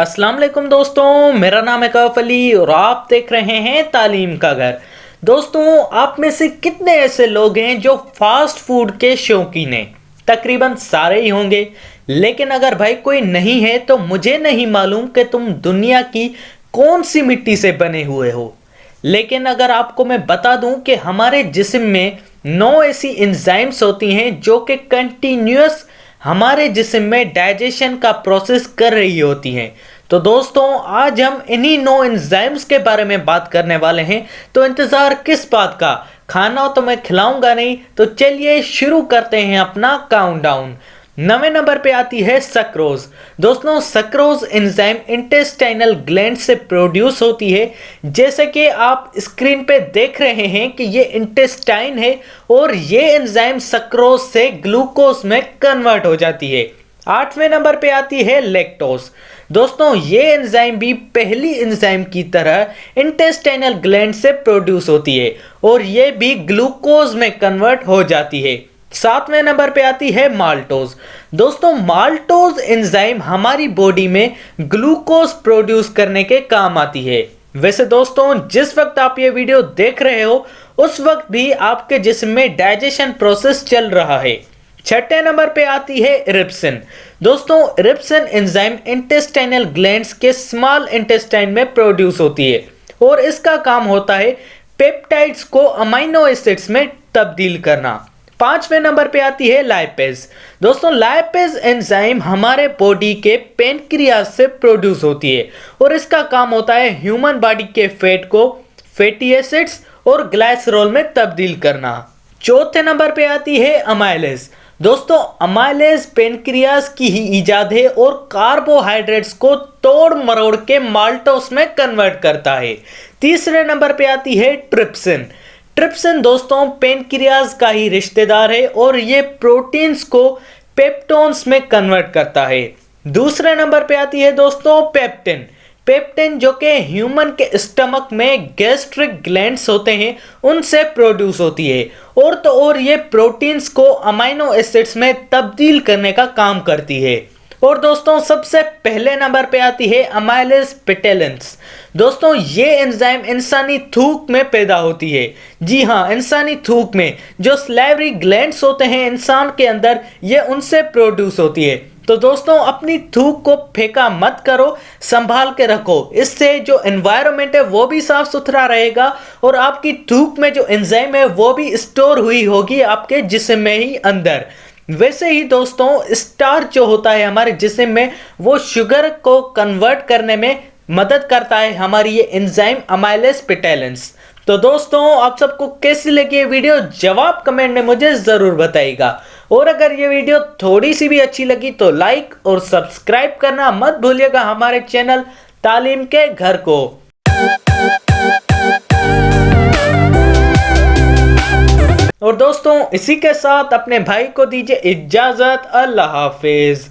अस्सलाम वालेकुम दोस्तों, मेरा नाम है कैफ अली और आप देख रहे हैं तालीम का घर। दोस्तों, आप में से कितने ऐसे लोग हैं जो फास्ट फूड के शौकीन हैं? तकरीबन सारे ही होंगे। लेकिन अगर भाई कोई नहीं है तो मुझे नहीं मालूम कि तुम दुनिया की कौन सी मिट्टी से बने हुए हो। लेकिन अगर आपको मैं बता दूं कि हमारे जिस्म में 9 ऐसी एंजाइम्स होती हैं जो कि कंटिन्यूअस हमारे जिस्म में डाइजेशन का प्रोसेस कर रही होती हैं। तो दोस्तों, आज हम इन्हीं 9 एंजाइम्स के बारे में बात करने वाले हैं। तो इंतज़ार किस बात का? खाना तो मैं खिलाऊंगा नहीं, तो चलिए शुरू करते हैं अपना काउंटडाउन। 9वें नंबर पे आती है सक्रोज। दोस्तों, सक्रोज एंजाइम इंटेस्टाइनल ग्लैंड से प्रोड्यूस होती है। जैसे कि आप स्क्रीन पे देख रहे हैं कि ये इंटेस्टाइन है और ये एंजाइम सक्रोज से ग्लूकोज में कन्वर्ट हो जाती है। 8वें नंबर पे आती है लैक्टोज। दोस्तों, ये एंजाइम भी पहली एंजाइम की तरह इंटेस्टाइनल ग्लैंड से प्रोड्यूस होती है और ये भी ग्लूकोज में कन्वर्ट हो जाती है। 7वें नंबर पे आती है माल्टोज। दोस्तों, माल्टोज एंजाइम हमारी बॉडी में ग्लूकोज प्रोड्यूस करने के काम आती है। वैसे दोस्तों, जिस वक्त आप ये वीडियो देख रहे हो उस वक्त भी आपके जिस्म में डाइजेशन प्रोसेस चल रहा है। 6ठे नंबर पे आती है रिप्सिन। दोस्तों, रिप्सिन एंजाइम इंटेस्टाइनल ग्लैंड्स के स्मॉल इंटेस्टाइन में प्रोड्यूस होती है और इसका काम होता है पेप्टाइड्स को अमीनो एसिड्स में तब्दील करना। 5वें नंबर पे आती है लाइपेज। दोस्तों, लाइपेज एंजाइम हमारे बॉडी के पेनक्रियास से प्रोड्यूस होती है और इसका काम होता है ह्यूमन बॉडी के फैट को फैटी एसिड्स और ग्लाइसरॉल में तब्दील करना। 4थे नंबर पे आती है अमाइलेज। दोस्तों, अमाइलेज पेनक्रियास की ही इजाद है और कार्बोहाइड्रेट्स को तोड़ मरोड़ के माल्टोस में कन्वर्ट करता है। 3रे नंबर पे आती है ट्रिप्सिन। ट्रिप्सिन दोस्तों पेनक्रियाज का ही रिश्तेदार है और ये प्रोटीन्स को पेप्टोन्स में कन्वर्ट करता है। 2रे नंबर पे आती है दोस्तों पेप्टिन। पेप्टिन जो कि ह्यूमन के स्टमक में गैस्ट्रिक ग्लैंड्स होते हैं उनसे प्रोड्यूस होती है और ये प्रोटीन्स को अमीनो एसिड्स में तब्दील करने का काम करती है। और दोस्तों, सबसे पहले नंबर पे आती है अमाइलेज पेटेलेंस। दोस्तों, ये एंजाइम इंसानी थूक में पैदा होती है। जी हाँ, इंसानी थूक में जो सलाइवरी ग्लैंड्स होते हैं इंसान के अंदर, ये उनसे प्रोड्यूस होती है। तो दोस्तों, अपनी थूक को फेंका मत करो, संभाल के रखो। इससे जो एनवायरनमेंट है वो भी साफ सुथरा रहेगा और आपकी थूक में जो एंजाइम है वो भी स्टोर हुई होगी आपके जिस्म में ही अंदर। वैसे ही दोस्तों, स्टार्च जो होता है हमारे जिस्म में वो शुगर को कन्वर्ट करने में मदद करता है हमारी ये एंजाइम अमाइलेज पेटेलेंस। तो दोस्तों, आप सबको कैसी लगी ये वीडियो जवाब कमेंट में मुझे ज़रूर बताइएगा। और अगर ये वीडियो थोड़ी सी भी अच्छी लगी तो लाइक और सब्सक्राइब करना मत भूलिएगा हमारे चैनल तालीम के घर को। और दोस्तों, इसी के साथ अपने भाई को दीजिए इजाज़त। अल्लाह हाफिज।